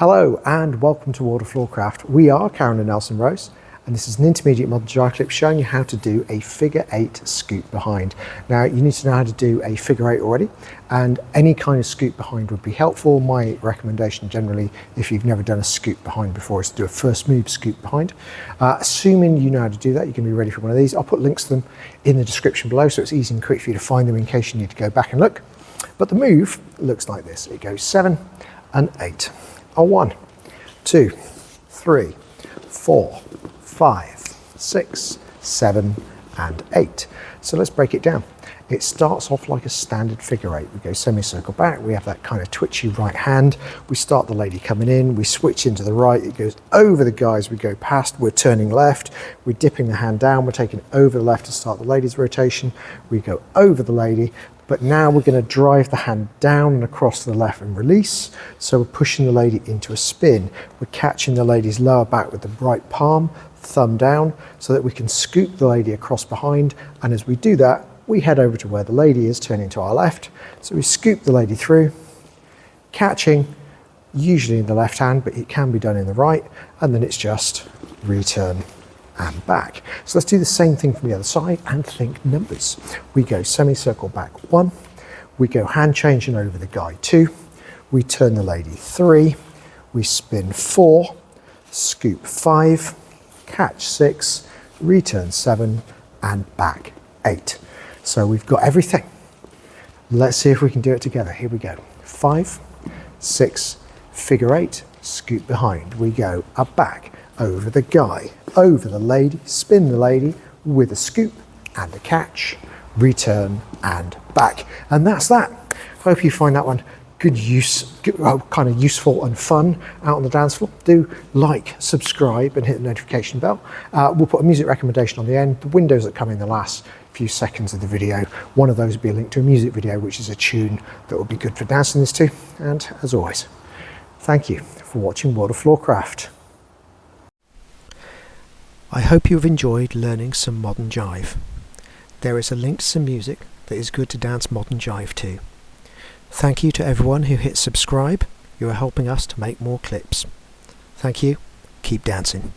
Hello and welcome to Floorcraft. We are Karen and Nelson Rose, and this is an intermediate modern jive clip showing you how to do a figure 8 scoop behind. Now you need to know how to do a figure 8 already, and any kind of scoop behind would be helpful. My recommendation generally, if you've never done a scoop behind before, is to do a first move scoop behind. Assuming you know how to do that, you can be ready for one of these. I'll put links to them in the description below so it's easy and quick for you to find them in case you need to go back and look. But the move looks like this. It goes 7 and 8. 1, 2, 3, 4, 5, 6, 7 and 8. So let's break it down. It starts off like a standard figure 8. We go semicircle back, we have that kind of twitchy right hand, we start the lady coming in, we switch into the right, it goes over the guys we go past, we're turning left, we're dipping the hand down, we're taking it over the left to start the lady's rotation, we go over the lady, but now we're going to drive the hand down and across to the left and release. So we're pushing the lady into a spin. We're catching the lady's lower back with the right palm, thumb down, so that we can scoop the lady across behind. And as we do that, we head over to where the lady is, turning to our left. So we scoop the lady through, catching usually in the left hand, but it can be done in the right. And then it's just return and back. So let's do the same thing from the other side and think numbers. We go semicircle back 1, we go hand changing over the guy 2, we turn the lady 3, we spin 4, scoop 5, catch 6, return 7 and back 8. So we've got everything. Let's see if we can do it together. Here we go. 5, 6, figure 8, scoop behind. We go up back, over the guy, over the lady, spin the lady with a scoop and a catch, return and back. And that's that. Hope you find that one good use, kind of useful and fun out on the dance floor. Do like, subscribe and hit the notification bell. We'll put a music recommendation on the end. The windows that come in the last few seconds of the video, one of those will be a link to a music video, which is a tune that will be good for dancing this to. And as always, thank you for watching World of Floorcraft. I hope you've enjoyed learning some modern jive. There is a link to some music that is good to dance modern jive to. Thank you to everyone who hit subscribe. You are helping us to make more clips. Thank you. Keep dancing.